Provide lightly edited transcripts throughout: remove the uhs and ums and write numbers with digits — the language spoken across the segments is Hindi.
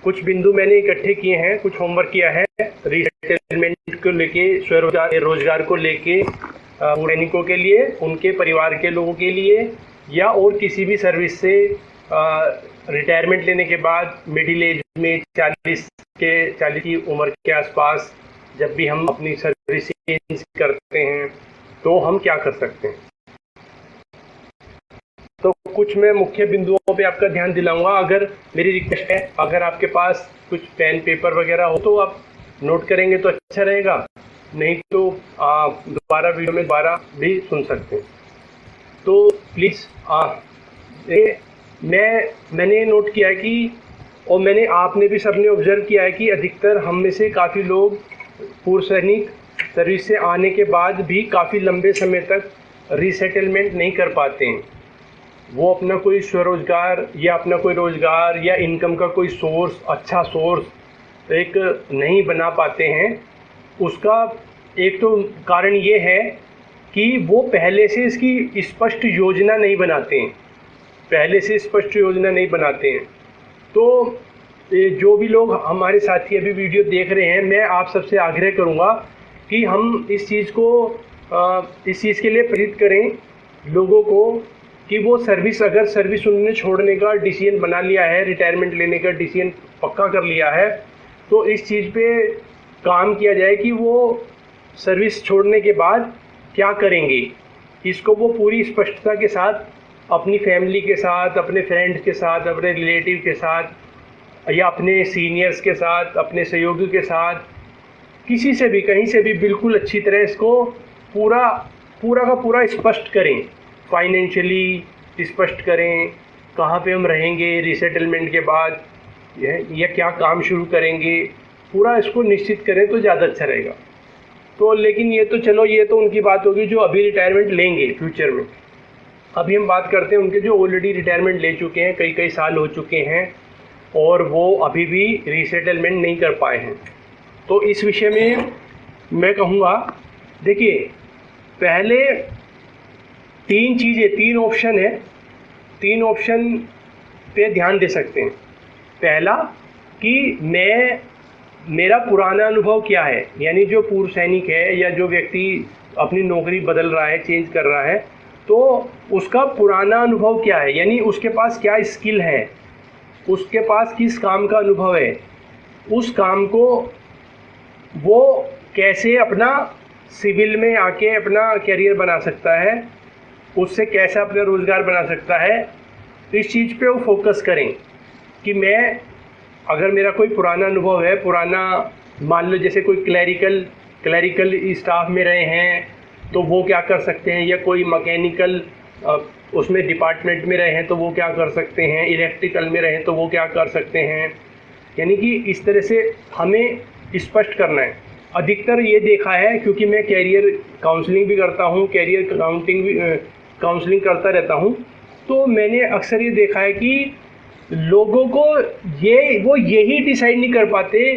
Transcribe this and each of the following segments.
कुछ बिंदु मैंने इकट्ठे किए हैं, कुछ होमवर्क किया है रीसेटलमेंट को लेके, स्वरोजगार रोजगार को लेके सैनिकों के लिए, उनके परिवार के लोगों के लिए, या और किसी भी सर्विस से रिटायरमेंट लेने के बाद मिडिल एज में 40 की उम्र के आसपास जब भी हम अपनी सर्विस चेंज करते हैं तो हम क्या कर सकते हैं। तो कुछ मैं मुख्य बिंदुओं पे आपका ध्यान दिलाऊंगा। अगर मेरी रिक्वेस्ट है, अगर आपके पास कुछ पेन पेपर वगैरह हो तो आप नोट करेंगे तो अच्छा रहेगा, नहीं तो आप दोबारा वीडियो में दोबारा भी सुन सकते हैं। तो प्लीज़ मैंने नोट किया है कि, और आपने भी सबने ऑब्जर्व किया है कि अधिकतर हम में से काफ़ी लोग पूर्व सैनिक सर्विस से आने के बाद भी काफ़ी लंबे समय तक रीसेटलमेंट नहीं कर पाते हैं। वो अपना कोई स्वरोजगार या अपना कोई रोज़गार या इनकम का कोई सोर्स, अच्छा सोर्स एक नहीं बना पाते हैं। उसका एक तो कारण ये है कि वो पहले से इसकी स्पष्ट योजना नहीं बनाते हैं, तो जो भी लोग हमारे साथी अभी वीडियो देख रहे हैं, मैं आप सबसे आग्रह करूंगा कि हम इस चीज़ के लिए प्रेरित करें लोगों को कि वो अगर सर्विस उन्होंने छोड़ने का डिसीजन बना लिया है, रिटायरमेंट लेने का डिसीजन पक्का कर लिया है, तो इस चीज़ पे काम किया जाए कि वो सर्विस छोड़ने के बाद क्या करेंगे। इसको वो पूरी स्पष्टता के साथ अपनी फैमिली के साथ, अपने फ्रेंड्स के साथ, अपने रिलेटिव के साथ या अपने सीनियर्स के साथ, अपने सहयोगी के साथ, किसी से भी कहीं से भी बिल्कुल अच्छी तरह इसको पूरा का पूरा स्पष्ट करें, फाइनेंशियली स्पष्ट करें, कहाँ पे हम रहेंगे रीसेटलमेंट के बाद या क्या काम शुरू करेंगे, पूरा इसको निश्चित करें तो ज़्यादा अच्छा रहेगा। तो लेकिन ये तो उनकी बात होगी जो अभी रिटायरमेंट लेंगे फ्यूचर में। अभी हम बात करते हैं उनके जो ऑलरेडी रिटायरमेंट ले चुके हैं, कई साल हो चुके हैं और वो अभी भी रीसेटलमेंट नहीं कर पाए हैं। तो इस विषय में मैं कहूँगा, देखिए पहले 3 ऑप्शन है, 3 ऑप्शन पे ध्यान दे सकते हैं। पहला कि मेरा पुराना अनुभव क्या है, यानी जो पूर्व सैनिक है या जो व्यक्ति अपनी नौकरी बदल रहा है, चेंज कर रहा है, तो उसका पुराना अनुभव क्या है, यानी उसके पास क्या स्किल है, उसके पास किस काम का अनुभव है, उस काम को वो कैसे अपना सिविल में आके अपना करियर बना सकता है, उससे कैसे अपना रोज़गार बना सकता है। इस चीज़ पे वो फोकस करें कि अगर मेरा कोई पुराना अनुभव है, मान लो जैसे कोई क्लैरिकल स्टाफ में रहे हैं तो वो क्या कर सकते हैं, या कोई मैकेनिकल उसमें डिपार्टमेंट में रहे हैं तो वो क्या कर सकते हैं, इलेक्ट्रिकल में रहे तो वो क्या कर सकते हैं। यानी कि इस तरह से हमें स्पष्ट करना है। अधिकतर ये देखा है, क्योंकि मैं कैरियर काउंसलिंग भी करता हूँ, कैरियर काउंसलिंग करता रहता हूँ, तो मैंने अक्सर ये देखा है कि लोगों को वो यही डिसाइड नहीं कर पाते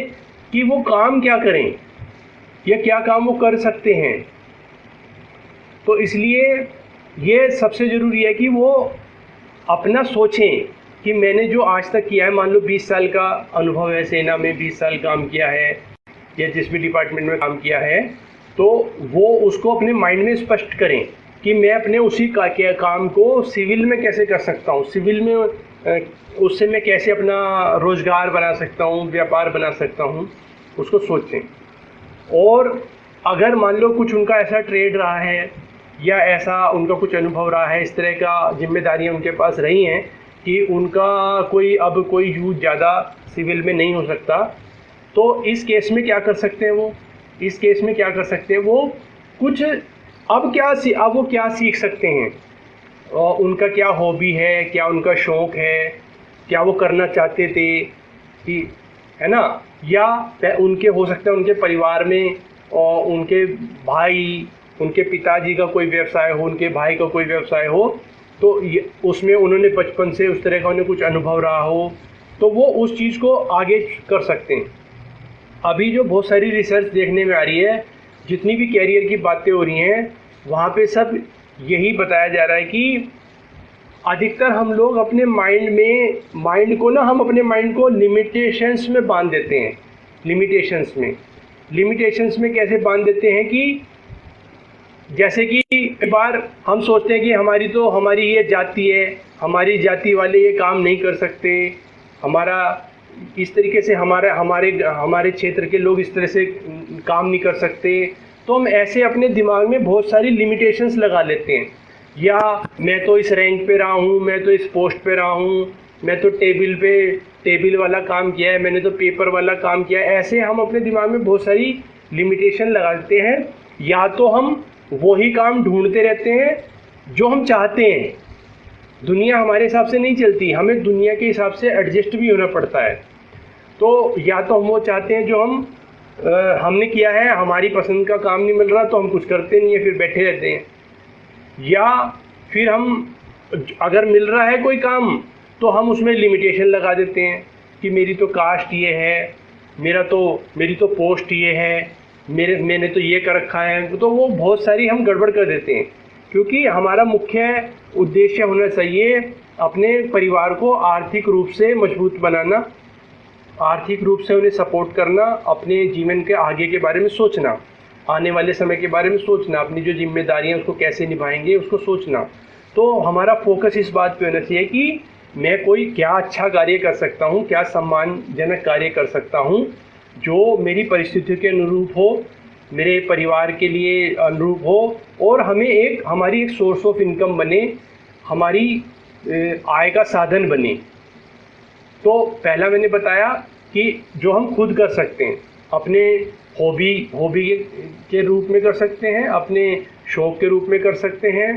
कि वो काम क्या करें या क्या काम वो कर सकते हैं। तो इसलिए ये सबसे ज़रूरी है कि वो अपना सोचें कि मैंने जो आज तक किया है, मान लो 20 साल का अनुभव है, सेना में 20 साल काम किया है या जिस भी डिपार्टमेंट में काम किया है, तो वो उसको अपने माइंड में स्पष्ट करें कि मैं अपने उसी काम को सिविल में कैसे कर सकता हूँ, सिविल में उससे मैं कैसे अपना रोज़गार बना सकता हूँ, व्यापार बना सकता हूँ, उसको सोचें। और अगर मान लो कुछ उनका ऐसा ट्रेड रहा है या ऐसा उनका कुछ अनुभव रहा है, इस तरह का जिम्मेदारियाँ उनके पास रही हैं कि उनका अब कोई यूज ज़्यादा सिविल में नहीं हो सकता, तो इस केस में क्या कर सकते हैं वो कुछ अब वो क्या सीख सकते हैं, और उनका क्या हॉबी है, क्या उनका शौक़ है, क्या वो करना चाहते थे, कि है ना, या उनके हो सकता है उनके परिवार में और उनके भाई, उनके पिताजी का कोई व्यवसाय हो, उनके भाई का कोई व्यवसाय हो, तो उसमें उन्होंने बचपन से उस तरह का उन्हें कुछ अनुभव रहा हो, तो वो उस चीज़ को आगे कर सकते हैं। अभी जो बहुत सारी रिसर्च देखने में आ रही है, जितनी भी कैरियर की बातें हो रही हैं, वहाँ पे सब यही बताया जा रहा है कि अधिकतर हम लोग अपने माइंड को लिमिटेशंस में बांध देते हैं। लिमिटेशंस में कैसे बांध देते हैं कि जैसे कि कई बार हम सोचते हैं कि हमारी ये जाति है, हमारी जाति वाले ये काम नहीं कर सकते, हमारा इस तरीके से हमारे क्षेत्र के लोग इस तरह से काम नहीं कर सकते। तो हम ऐसे अपने दिमाग में बहुत सारी लिमिटेशंस लगा लेते हैं, या मैं तो इस रैंक पे रहा हूँ, मैं तो इस पोस्ट पे रहा हूँ, मैं तो टेबल वाला काम किया है, मैंने तो पेपर वाला काम किया है। ऐसे हम अपने दिमाग में बहुत सारी लिमिटेशन लगाते हैं। या तो हम वही काम ढूंढते रहते हैं जो हम चाहते हैं। दुनिया हमारे हिसाब से नहीं चलती, हमें दुनिया के हिसाब से एडजस्ट भी होना पड़ता है। तो या तो हम वो चाहते हैं जो हमने किया है, हमारी पसंद का काम नहीं मिल रहा तो हम कुछ करते नहीं है, फिर बैठे रहते हैं। या फिर हम अगर मिल रहा है कोई काम तो हम उसमें लिमिटेशन लगा देते हैं कि मेरी तो कास्ट ये है, मेरी तो पोस्ट ये है, मैंने तो ये कर रखा है। तो वो बहुत सारी हम गड़बड़ कर देते हैं, क्योंकि हमारा मुख्य उद्देश्य होना चाहिए अपने परिवार को आर्थिक रूप से मजबूत बनाना, आर्थिक रूप से उन्हें सपोर्ट करना, अपने जीवन के आगे के बारे में सोचना, आने वाले समय के बारे में सोचना, अपनी जो जिम्मेदारियां उसको कैसे निभाएंगे उसको सोचना। तो हमारा फोकस इस बात पे होना चाहिए कि मैं कोई क्या अच्छा कार्य कर सकता हूँ, क्या सम्मानजनक कार्य कर सकता हूँ जो मेरी परिस्थितियों के अनुरूप हो, मेरे परिवार के लिए अनुरूप हो, और हमारी एक सोर्स ऑफ इनकम बने, हमारी आय का साधन बने। तो पहला मैंने बताया कि जो हम खुद कर सकते हैं, अपने हॉबी के रूप में कर सकते हैं, अपने शौक के रूप में कर सकते हैं,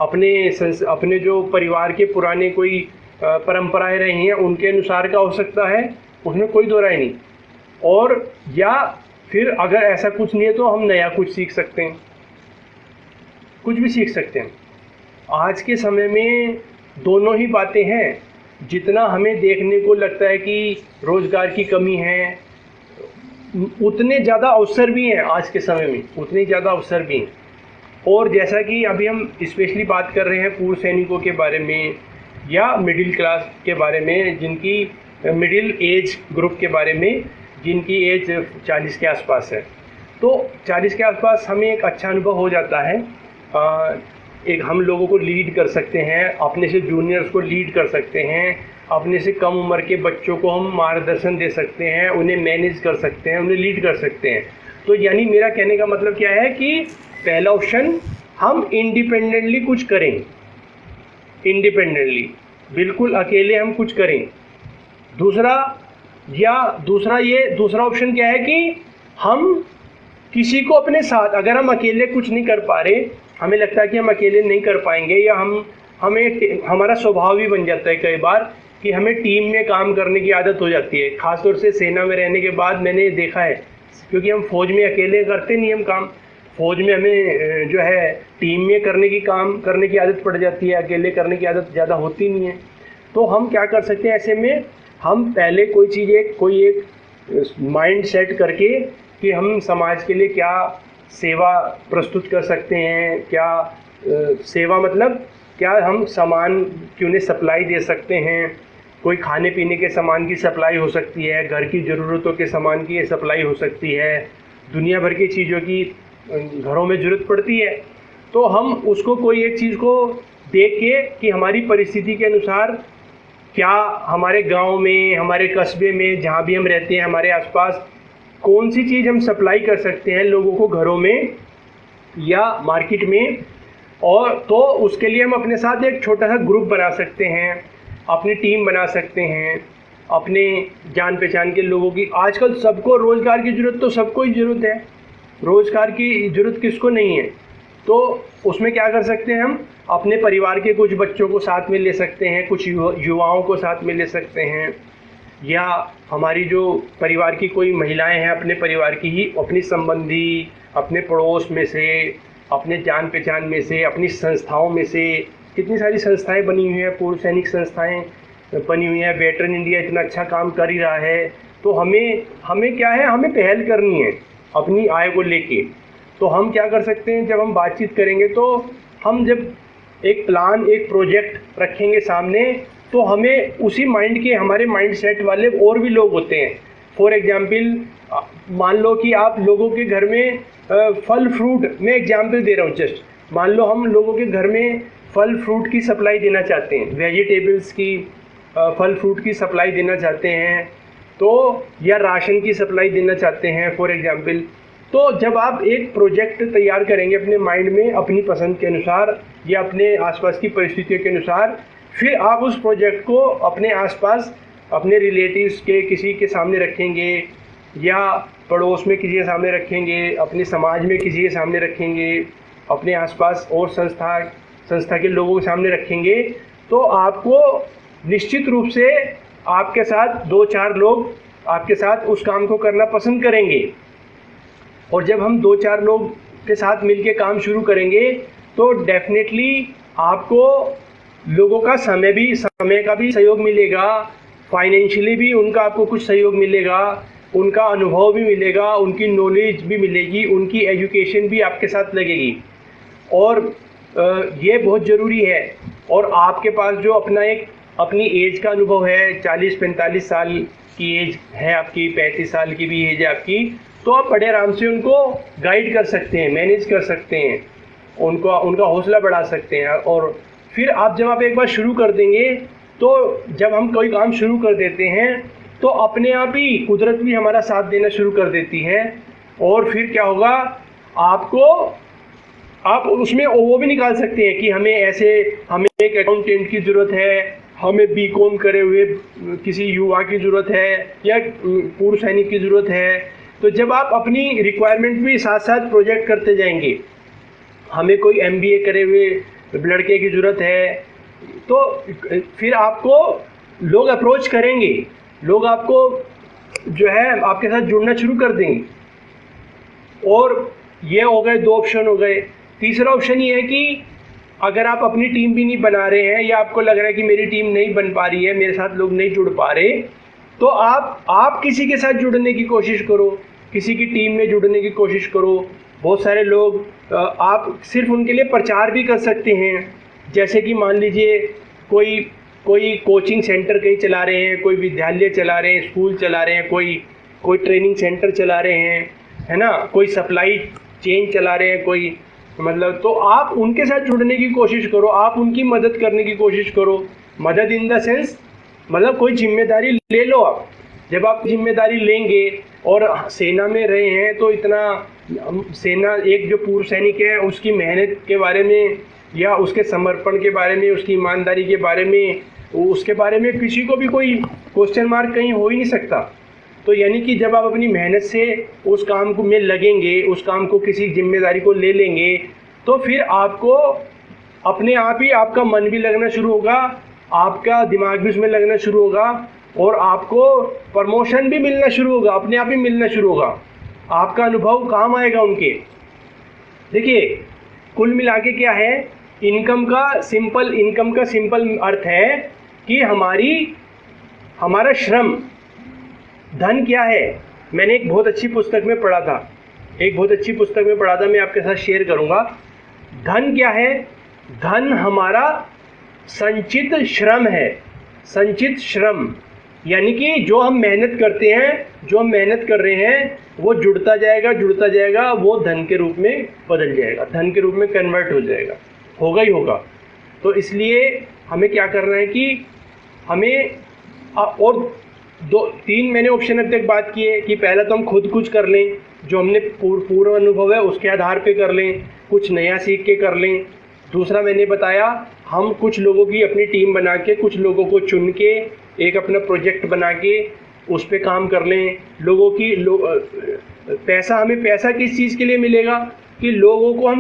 अपने जो परिवार के पुराने कोई परंपराएं रही हैं उनके अनुसार का हो सकता है, उसमें कोई दो राय नहीं। और या फिर अगर ऐसा कुछ नहीं है तो हम नया कुछ सीख सकते हैं, कुछ भी सीख सकते हैं। आज के समय में दोनों ही बातें हैं। जितना हमें देखने को लगता है कि रोज़गार की कमी है, उतने ज़्यादा अवसर भी हैं आज के समय में, उतने ज़्यादा अवसर भी हैं। और जैसा कि अभी हम स्पेशली बात कर रहे हैं पूर्व सैनिकों के बारे में या मिडिल क्लास के बारे में, जिनकी मिडिल एज ग्रुप के बारे में, जिनकी एज 40 के आसपास है। तो 40 के आसपास हमें एक अच्छा अनुभव हो जाता है। एक हम लोगों को लीड कर सकते हैं, अपने से जूनियर्स को लीड कर सकते हैं, अपने से कम उम्र के बच्चों को हम मार्गदर्शन दे सकते हैं, उन्हें मैनेज कर सकते हैं, उन्हें लीड कर सकते हैं। तो यानी मेरा कहने का मतलब क्या है कि पहला ऑप्शन, हम इंडिपेंडेंटली कुछ करें, इंडिपेंडेंटली बिल्कुल अकेले हम कुछ करें। दूसरा ऑप्शन क्या है कि हम किसी को अपने साथ, अगर हम अकेले कुछ नहीं कर पा रहे, हमें लगता है कि हम अकेले नहीं कर पाएंगे, या हमारा स्वभाव भी बन जाता है कई बार कि हमें टीम में काम करने की आदत हो जाती है। खासतौर से सेना में रहने के बाद मैंने देखा है, क्योंकि हम फौज में अकेले करते नहीं हम काम, फौज में हमें जो है टीम में काम करने की आदत पड़ जाती है, अकेले करने की आदत ज़्यादा होती नहीं है। तो हम क्या कर सकते हैं ऐसे में, हम पहले कोई एक माइंड सेट करके कि हम समाज के लिए क्या सेवा प्रस्तुत कर सकते हैं, सेवा मतलब क्या हम सामान की उन्हें सप्लाई दे सकते हैं। कोई खाने पीने के सामान की सप्लाई हो सकती है, घर की ज़रूरतों के सामान की सप्लाई हो सकती है, दुनिया भर की चीज़ों की घरों में ज़रूरत पड़ती है। तो हम उसको कोई एक चीज़ को देख के कि हमारी परिस्थिति के अनुसार क्या हमारे गांव में, हमारे कस्बे में, जहाँ भी हम रहते हैं, हमारे आसपास कौन सी चीज़ हम सप्लाई कर सकते हैं लोगों को घरों में या मार्केट में। और तो उसके लिए हम अपने साथ एक छोटा सा ग्रुप बना सकते हैं, अपनी टीम बना सकते हैं, अपने जान पहचान के लोगों की। आजकल सबको रोज़गार की ज़रूरत, तो सबको ही ज़रूरत है, रोज़गार की ज़रूरत किसको नहीं है। तो उसमें क्या कर सकते हैं, हम अपने परिवार के कुछ बच्चों को साथ में ले सकते हैं, कुछ युवाओं को साथ में ले सकते हैं, या हमारी जो परिवार की कोई महिलाएं हैं, अपने परिवार की ही, अपनी संबंधी, अपने पड़ोस में से, अपने जान पहचान में से, अपनी संस्थाओं में से। कितनी सारी संस्थाएं बनी हुई हैं, पूर्व सैनिक संस्थाएं बनी हुई हैं, वेटरन इंडिया इतना अच्छा काम कर ही रहा है। तो हमें क्या है, हमें पहल करनी है अपनी आय को लेके। तो हम क्या कर सकते हैं, जब हम बातचीत करेंगे तो हम जब एक प्लान, एक प्रोजेक्ट रखेंगे सामने, तो हमें उसी माइंड के, हमारे माइंड सेट वाले और भी लोग होते हैं। फॉर एग्जाम्पल, मान लो कि आप लोगों के घर में फल फ्रूट, मैं एग्जाम्पल दे रहा हूँ जस्ट, मान लो हम लोगों के घर में फल फ्रूट की सप्लाई देना चाहते हैं, वेजिटेबल्स की, फल फ्रूट की सप्लाई देना चाहते हैं, तो या राशन की सप्लाई देना चाहते हैं फॉर एग्जाम्पल। तो जब आप एक प्रोजेक्ट तैयार करेंगे अपने माइंड में अपनी पसंद के अनुसार या अपने आसपास की परिस्थितियों के अनुसार, फिर आप उस प्रोजेक्ट को अपने आसपास अपने रिलेटिव्स के किसी के सामने रखेंगे, या पड़ोस में किसी के सामने रखेंगे, अपने समाज में किसी के सामने रखेंगे, अपने आसपास और संस्था के लोगों के सामने रखेंगे, तो आपको निश्चित रूप से आपके साथ 2-4 लोग आपके साथ उस काम को करना पसंद करेंगे। और जब हम 2-4 लोग के साथ मिलके काम शुरू करेंगे तो डेफिनेटली आपको लोगों का समय का भी सहयोग मिलेगा, फाइनेंशियली भी उनका आपको कुछ सहयोग मिलेगा, उनका अनुभव भी मिलेगा, उनकी नॉलेज भी मिलेगी, उनकी एजुकेशन भी आपके साथ लगेगी। और ये बहुत ज़रूरी है। और आपके पास जो अपनी एज का अनुभव है, 40-45 साल की एज है आपकी, 35 साल की भी एज है आपकी, तो आप बड़े आराम से उनको गाइड कर सकते हैं, मैनेज कर सकते हैं, उनका हौसला बढ़ा सकते हैं। और फिर जब आप एक बार शुरू कर देंगे, तो जब हम कोई काम शुरू कर देते हैं तो अपने आप ही कुदरत भी हमारा साथ देना शुरू कर देती है। और फिर क्या होगा, आप उसमें वो भी निकाल सकते हैं कि हमें एक अकाउंटेंट की ज़रूरत है, हमें बीकॉम करे हुए किसी युवा की ज़रूरत है, या पूर्व सैनिक की ज़रूरत है। तो जब आप अपनी रिक्वायरमेंट भी साथ साथ प्रोजेक्ट करते जाएंगे, हमें कोई MBA करे हुए लड़के की ज़रूरत है, तो फिर आपको लोग अप्रोच करेंगे, लोग आपको जो है आपके साथ जुड़ना शुरू कर देंगे। और ये हो गए 2 ऑप्शन हो गए। तीसरा ऑप्शन ये है कि अगर आप अपनी टीम भी नहीं बना रहे हैं, या आपको लग रहा है कि मेरी टीम नहीं बन पा रही है, मेरे साथ लोग नहीं जुड़ पा रहे, तो आप किसी के साथ जुड़ने की कोशिश करो, किसी की टीम में जुड़ने की कोशिश करो। बहुत सारे लोग, आप सिर्फ उनके लिए प्रचार भी कर सकते हैं। जैसे कि मान लीजिए कोई कोचिंग सेंटर कहीं चला रहे हैं, कोई विद्यालय चला रहे हैं, स्कूल चला रहे हैं, कोई ट्रेनिंग सेंटर चला रहे हैं, है ना, कोई सप्लाई चेन चला रहे हैं, कोई मतलब, तो आप उनके साथ जुड़ने की कोशिश करो, आप उनकी मदद करने की कोशिश करो। मदद इन द सेंस, मतलब कोई जिम्मेदारी ले लो आप। जब आप जिम्मेदारी लेंगे, और सेना में रहे हैं तो सेना, एक जो पूर्व सैनिक है उसकी मेहनत के बारे में, या उसके समर्पण के बारे में, उसकी ईमानदारी के बारे में, उसके बारे में किसी को भी कोई क्वेश्चन मार्क कहीं हो ही नहीं सकता। तो यानी कि जब आप अपनी मेहनत से उस काम को में लगेंगे, उस काम को, किसी जिम्मेदारी को ले लेंगे, तो फिर आपको अपने आप ही आपका मन भी लगना शुरू होगा, आपका दिमाग भी उसमें लगना शुरू होगा, और आपको प्रमोशन भी मिलना शुरू होगा, अपने आप ही मिलना शुरू होगा। आपका अनुभव काम आएगा उनके। देखिए, कुल मिला के क्या है, इनकम का सिंपल अर्थ है कि हमारा श्रम। धन क्या है, मैंने एक बहुत अच्छी पुस्तक में पढ़ा था, मैं आपके साथ शेयर करूंगा। धन क्या है? धन हमारा संचित श्रम है। संचित श्रम यानी कि जो हम मेहनत करते हैं, जो हम मेहनत कर रहे हैं, वो जुड़ता जाएगा, वो धन के रूप में बदल जाएगा, धन के रूप में कन्वर्ट हो जाएगा, होगा ही होगा। तो इसलिए हमें क्या करना है कि हमें और 2-3 मैंने ऑप्शन अब तक बात की है कि पहला तो हम खुद कुछ कर लें, जो हमने पूर्व अनुभव है उसके आधार पे कर लें, कुछ नया सीख के कर लें। दूसरा मैंने बताया, हम कुछ लोगों की अपनी टीम बना के, कुछ लोगों को चुन के एक अपना प्रोजेक्ट बना के उस पर काम कर लें। हमें पैसा किस चीज़ के लिए मिलेगा कि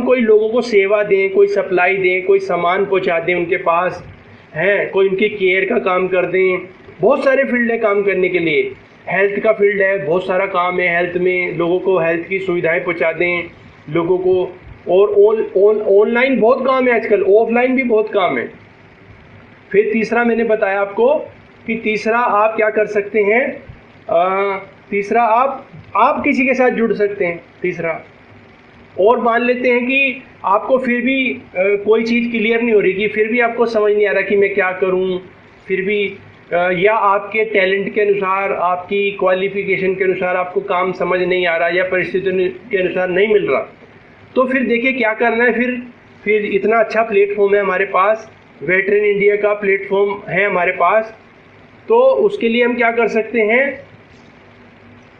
कोई लोगों को सेवा दें, कोई सप्लाई दें, कोई सामान पहुंचा दें उनके पास, हैं, कोई उनकी केयर का काम कर दें। बहुत सारे फील्ड है काम करने के लिए। हेल्थ का फील्ड है, बहुत सारा काम है हेल्थ में, लोगों को हेल्थ की सुविधाएं पहुंचा दें लोगों को। और ऑनलाइन बहुत काम है आजकल, ऑफलाइन भी बहुत काम है। फिर तीसरा मैंने बताया आपको कि तीसरा आप क्या कर सकते हैं, तीसरा आप किसी के साथ जुड़ सकते हैं। तीसरा और मान लेते हैं कि आपको फिर भी कोई चीज़ क्लियर नहीं हो रही, कि फिर भी आपको समझ नहीं आ रहा कि मैं क्या करूं, फिर भी या आपके टैलेंट के अनुसार, आपकी क्वालिफिकेशन के अनुसार आपको काम समझ नहीं आ रहा, या परिस्थितियों के अनुसार नहीं मिल रहा, तो फिर देखिए क्या करना है। फिर इतना अच्छा प्लेटफॉर्म है हमारे पास, वेटरन इंडिया का प्लेटफॉर्म है हमारे पास, तो उसके लिए हम क्या कर सकते हैं,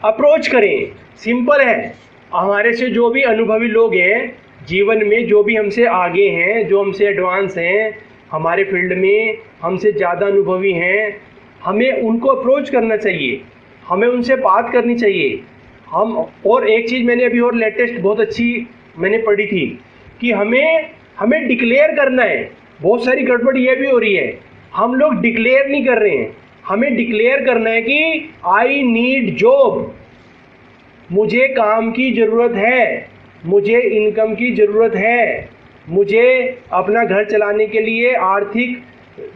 अप्रोच करें। सिंपल है, हमारे से जो भी अनुभवी लोग हैं जीवन में, जो भी हमसे आगे हैं, जो हमसे एडवांस हैं हमारे फील्ड में, हमसे ज़्यादा अनुभवी हैं, हमें उनको अप्रोच करना चाहिए, हमें उनसे बात करनी चाहिए। हम और एक चीज़ मैंने अभी और लेटेस्ट बहुत अच्छी मैंने पढ़ी थी कि हमें डिक्लेयर करना है। बहुत सारी गड़बड़ ये भी हो रही है, हम लोग डिक्लेयर नहीं कर रहे हैं। हमें डिक्लेयर करना है कि आई नीड जॉब, मुझे काम की ज़रूरत है, मुझे इनकम की ज़रूरत है, मुझे अपना घर चलाने के लिए आर्थिक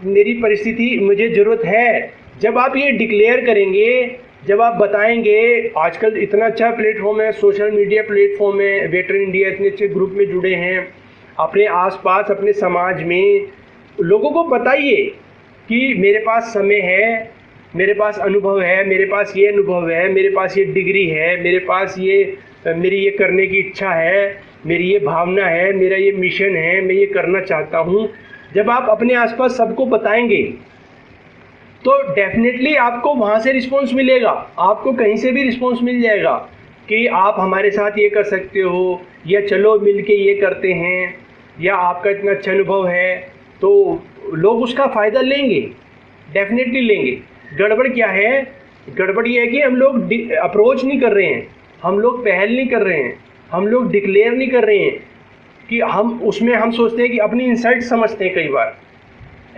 मेरी परिस्थिति मुझे ज़रूरत है। जब आप ये डिक्लेयर करेंगे, जब आप बताएंगे, आजकल इतना अच्छा प्लेटफॉर्म है, सोशल मीडिया प्लेटफॉर्म है, वेटरन इंडिया इतने अच्छे ग्रुप में जुड़े हैं, अपने आसपास अपने समाज में लोगों को बताइए कि मेरे पास समय है, मेरे पास अनुभव है, मेरे पास ये अनुभव है, मेरे पास ये डिग्री है, मेरे पास ये मेरी ये करने की इच्छा है, मेरी ये भावना है, मेरा ये मिशन है, मैं ये करना चाहता हूँ। जब आप अपने आसपास सबको बताएंगे तो डेफिनेटली आपको वहाँ से रिस्पॉन्स मिलेगा, आपको कहीं से भी रिस्पॉन्स मिल जाएगा कि आप हमारे साथ ये कर सकते हो, या चलो मिल के ये करते हैं, या आपका इतना अच्छा अनुभव है, तो लोग उसका फ़ायदा लेंगे, डेफिनेटली लेंगे। गड़बड़ क्या है, गड़बड़ ये है कि हम लोग अप्रोच नहीं कर रहे हैं, हम लोग पहल नहीं कर रहे हैं, हम लोग डिक्लेयर नहीं कर रहे हैं कि हम उसमें हम सोचते हैं कि अपनी इंसल्ट समझते हैं। कई बार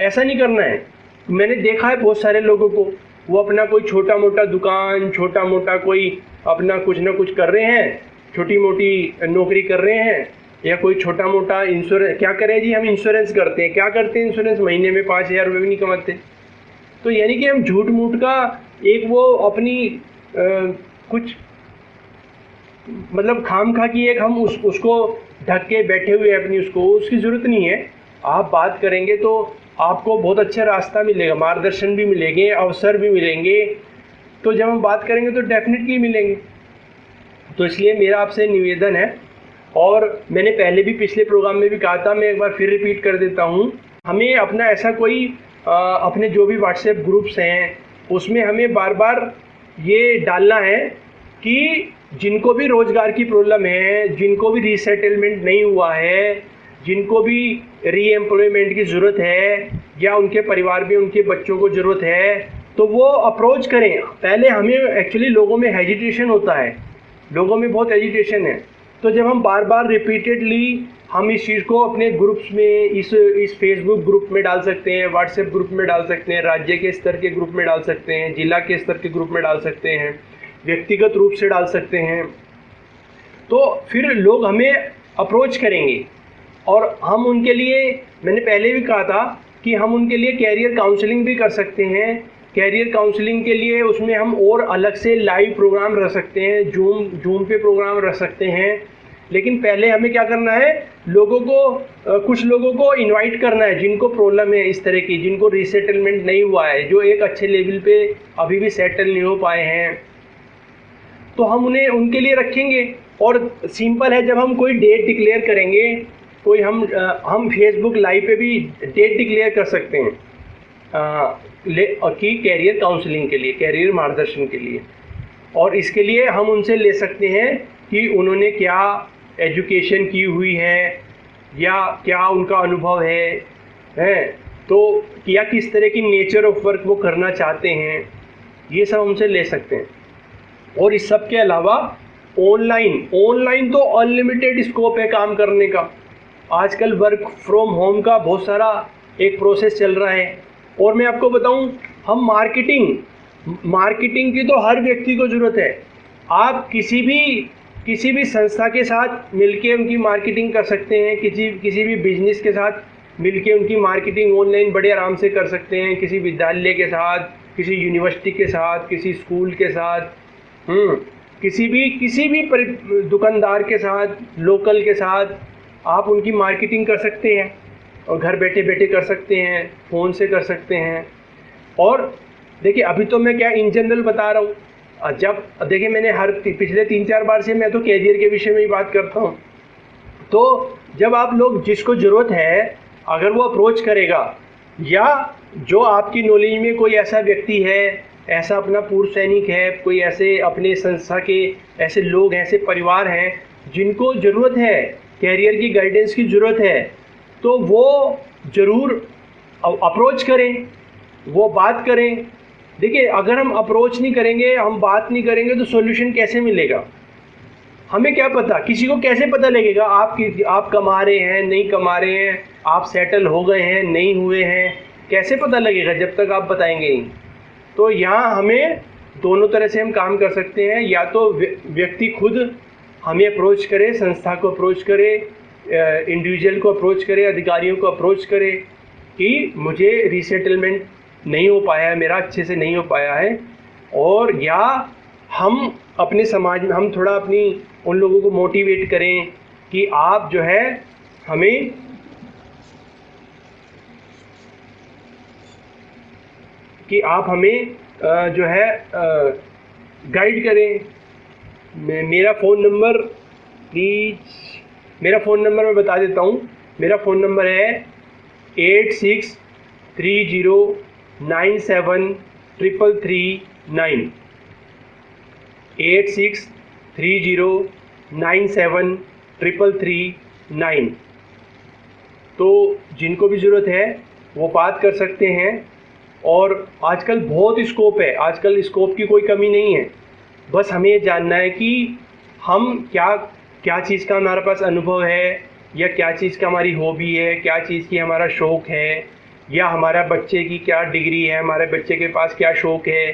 ऐसा नहीं करना है। मैंने देखा है बहुत सारे लोगों को, वो अपना कोई छोटा मोटा दुकान, छोटा मोटा कोई अपना कुछ ना कुछ कर रहे हैं, छोटी मोटी नौकरी कर रहे हैं, या कोई छोटा मोटा इंश्योरेंस, क्या करें जी हम इंश्योरेंस करते हैं, क्या करते हैं इंश्योरेंस, महीने में 5,000 रुपये भी नहीं कमाते। तो यानी कि हम झूठ मूठ का एक वो अपनी कुछ मतलब खाम खा की एक हम उसको ढक के बैठे हुए अपनी, उसकी ज़रूरत नहीं है। आप बात करेंगे तो आपको बहुत अच्छा रास्ता मिलेगा, मार्गदर्शन भी मिलेंगे, अवसर भी मिलेंगे। तो जब हम बात करेंगे तो डेफिनेटली मिलेंगे। तो इसलिए मेरा आपसे निवेदन है, और मैंने पहले भी पिछले प्रोग्राम में भी कहा था, मैं एक बार फिर रिपीट कर देता हूँ, हमें अपना ऐसा कोई अपने जो भी व्हाट्सएप ग्रुप्स हैं उसमें हमें बार बार ये डालना है कि जिनको भी रोज़गार की प्रॉब्लम है, जिनको भी रीसेटलमेंट नहीं हुआ है, जिनको भी रीएम्प्लॉयमेंट की ज़रूरत है, या उनके परिवार में उनके बच्चों को ज़रूरत है, तो वो अप्रोच करें। पहले हमें एक्चुअली लोगों में हेजिटेशन होता है, लोगों में बहुत हेजिटेशन है। तो जब हम बार बार रिपीटेडली हम इस चीज़ को अपने ग्रुप्स में, इस फेसबुक ग्रुप में डाल सकते हैं, व्हाट्सएप ग्रुप में डाल सकते हैं, राज्य के स्तर के ग्रुप में डाल सकते हैं, जिला के स्तर के ग्रुप में डाल सकते हैं, व्यक्तिगत रूप से डाल सकते हैं, तो फिर लोग हमें अप्रोच करेंगे। और हम उनके लिए, मैंने पहले भी कहा था कि हम उनके लिए कैरियर काउंसलिंग भी कर सकते हैं। कैरियर काउंसलिंग के लिए उसमें हम और अलग से लाइव प्रोग्राम रख सकते हैं, जूम पे प्रोग्राम रख सकते हैं। लेकिन पहले हमें क्या करना है, लोगों को कुछ लोगों को इनवाइट करना है जिनको प्रॉब्लम है इस तरह की, जिनको रीसेटलमेंट नहीं हुआ है, जो एक अच्छे लेवल पे अभी भी सेटल नहीं हो पाए हैं, तो हम उन्हें उनके लिए रखेंगे। और सिंपल है, जब हम कोई डेट डिक्लेयर करेंगे, कोई हम फेसबुक लाइव पे भी डेट डिक्लेयर कर सकते हैं कि कैरियर काउंसलिंग के लिए, कैरियर मार्गदर्शन के लिए। और इसके लिए हम उनसे ले सकते हैं कि उन्होंने क्या एजुकेशन की हुई है, या क्या उनका अनुभव है, तो या किस तरह की नेचर ऑफ वर्क वो करना चाहते हैं, ये सब हमसे ले सकते हैं। और इस सब के अलावा ऑनलाइन तो अनलिमिटेड स्कोप है काम करने का। आजकल वर्क फ्रॉम होम का बहुत सारा एक प्रोसेस चल रहा है। और मैं आपको बताऊं, हम मार्केटिंग की तो हर व्यक्ति को ज़रूरत है। आप किसी भी संस्था के साथ मिलके उनकी मार्केटिंग कर सकते हैं, किसी भी बिजनेस के साथ मिलके उनकी मार्केटिंग ऑनलाइन बड़े आराम से कर सकते हैं, किसी विद्यालय के साथ, किसी यूनिवर्सिटी के साथ, किसी स्कूल के साथ। किसी भी दुकानदार के साथ, लोकल के साथ आप उनकी मार्केटिंग कर सकते हैं और घर बैठे बैठे कर सकते हैं, फ़ोन से कर सकते हैं। और देखिए अभी तो मैं क्या इन जनरल बता रहा हूँ, जब देखिए मैंने पिछले 3-4 बार से मैं तो कैरियर के विषय में ही बात करता हूँ। तो जब आप लोग जिसको ज़रूरत है अगर वो अप्रोच करेगा, या जो आपकी नॉलेज में कोई ऐसा व्यक्ति है, ऐसा अपना पूर्व सैनिक है, कोई ऐसे अपने संस्था के ऐसे लोग हैं, ऐसे परिवार हैं जिनको ज़रूरत है, कैरियर की गाइडेंस की ज़रूरत है, तो वो ज़रूर अप्रोच करें, वो बात करें। देखिए अगर हम अप्रोच नहीं करेंगे, हम बात नहीं करेंगे तो सॉल्यूशन कैसे मिलेगा? हमें क्या पता, किसी को कैसे पता लगेगा आप कमा रहे हैं, नहीं कमा रहे हैं, आप सेटल हो गए हैं, नहीं हुए हैं, कैसे पता लगेगा जब तक आप बताएंगे ही? तो यहाँ हमें दोनों तरह से हम काम कर सकते हैं। या तो व्यक्ति खुद हमें अप्रोच करे, संस्था को अप्रोच करे, इंडिविजुअल को अप्रोच करे, अधिकारियों को अप्रोच करे कि मुझे रीसेटलमेंट नहीं हो पाया है, मेरा अच्छे से नहीं हो पाया है। और या हम अपने समाज में हम थोड़ा अपनी उन लोगों को मोटिवेट करें कि आप जो है हमें जो है गाइड करें। मेरा फ़ोन नंबर मैं बता देता हूँ। मेरा फ़ोन नंबर है 8630973339, 8630973339। तो जिनको भी ज़रूरत है वो बात कर सकते हैं। और आजकल बहुत स्कोप है, आजकल स्कोप की कोई कमी नहीं है। बस हमें ये जानना है कि हम क्या चीज़ का हमारे पास अनुभव है, या क्या चीज़ का हमारी हॉबी है, क्या चीज़ की हमारा शौक़ है, या हमारा बच्चे की क्या डिग्री है, हमारे बच्चे के पास क्या शौक़ है,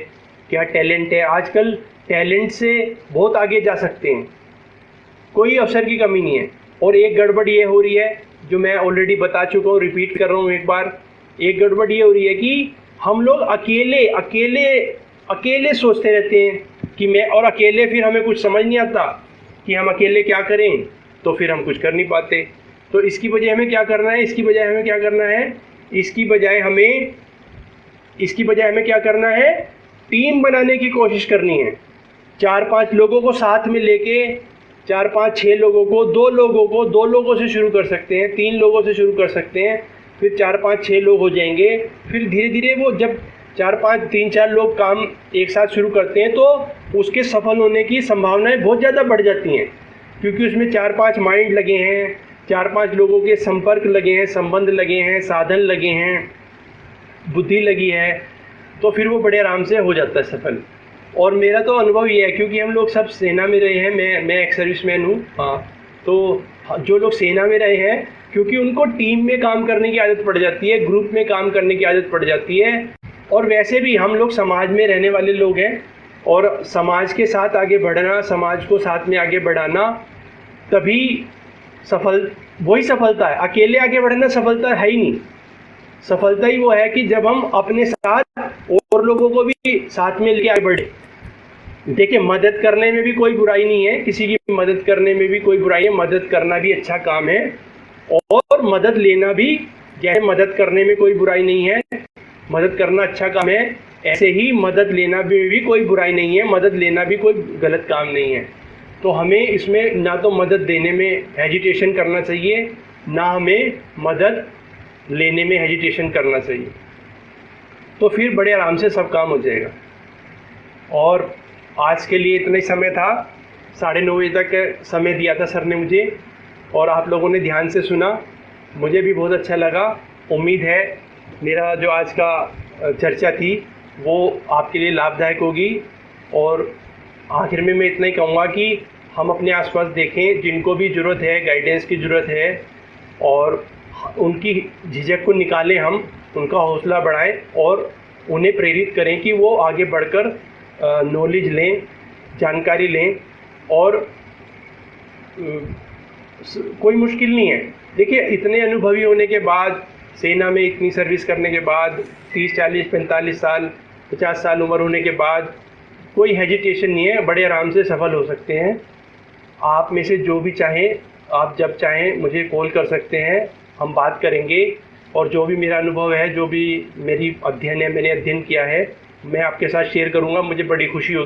क्या टैलेंट है। आजकल टैलेंट से बहुत आगे जा सकते हैं, कोई अवसर की कमी नहीं है। और एक गड़बड़ ये हो रही है जो मैं ऑलरेडी बता चुका हूँ, रिपीट कर रहा हूँ एक बार। एक गड़बड़ ये हो रही है कि हम लोग अकेले सोचते रहते हैं कि मैं, और अकेले फिर हमें कुछ समझ नहीं आता कि हम अकेले क्या करें, तो फिर हम कुछ कर नहीं पाते। तो इसकी बजाय हमें क्या करना है? इसकी बजाय हमें क्या करना है? टीम बनाने की कोशिश करनी है। 4-5 लोगों को साथ में लेके, 4-5-6 लोगों को, 2 लोगों से शुरू कर सकते हैं, 3 लोगों से शुरू कर सकते हैं, फिर 4-5-6 लोग हो जाएंगे। फिर धीरे धीरे वो जब 3-4 लोग काम एक साथ शुरू करते हैं तो उसके सफल होने की संभावनाएं बहुत ज़्यादा बढ़ जाती हैं, क्योंकि उसमें 4-5 माइंड लगे हैं, 4-5 लोगों के संपर्क लगे हैं, संबंध लगे हैं, साधन लगे हैं, बुद्धि लगी है, तो फिर वो बड़े आराम से हो जाता है सफल। और मेरा तो अनुभव ये है, क्योंकि हम लोग सब सेना में रहे हैं, मैं एक सर्विसमैन हूँ। हाँ, तो जो लोग सेना में रहे हैं, क्योंकि उनको टीम में काम करने की आदत पड़ जाती है, ग्रुप में काम करने की आदत पड़ जाती है। और वैसे भी हम लोग समाज में रहने वाले लोग हैं, और समाज के साथ आगे बढ़ना, समाज को साथ में आगे बढ़ाना, तभी वही सफलता है। अकेले आगे बढ़ना सफलता है ही नहीं। सफलता ही वो है कि जब हम अपने साथ और लोगों को भी साथ में लेके आगे बढ़े। देखिए, मदद करने में भी कोई बुराई नहीं है, किसी की मदद करने में भी कोई बुराई है। मदद करना भी अच्छा काम है, और मदद लेना भी, जैसे मदद करने में कोई बुराई नहीं है, मदद करना अच्छा काम है, ऐसे ही मदद लेना भी कोई बुराई नहीं है, मदद लेना भी कोई गलत काम नहीं है। तो हमें इसमें ना तो मदद देने में हेजिटेशन करना चाहिए, ना हमें मदद लेने में हेजिटेशन करना चाहिए। तो फिर बड़े आराम से सब काम हो जाएगा। और आज के लिए इतना ही समय था, 9:30 बजे तक समय दिया था सर ने मुझे, और आप लोगों ने ध्यान से सुना, मुझे भी बहुत अच्छा लगा। उम्मीद है मेरा जो आज का चर्चा थी वो आपके लिए लाभदायक होगी। और आखिर में मैं इतना ही कहूँगा कि हम अपने आसपास देखें, जिनको भी ज़रूरत है, गाइडेंस की ज़रूरत है, और उनकी झिझक को निकालें, हम उनका हौसला बढ़ाएं और उन्हें प्रेरित करें कि वो आगे बढ़कर नॉलेज लें, जानकारी लें। और कोई मुश्किल नहीं है। देखिए, इतने अनुभवी होने के बाद, सेना में इतनी सर्विस करने के बाद, 30, 40, 45 साल, 50 साल उम्र होने के बाद, कोई हेजिटेशन नहीं है, बड़े आराम से सफल हो सकते हैं। आप में से जो भी चाहें, आप जब चाहें मुझे कॉल कर सकते हैं, हम बात करेंगे। और जो भी मेरा अनुभव है, जो भी मेरी अध्ययन है, मैंने अध्ययन किया है, मैं आपके साथ शेयर करूंगा। मुझे बड़ी खुशी होगी।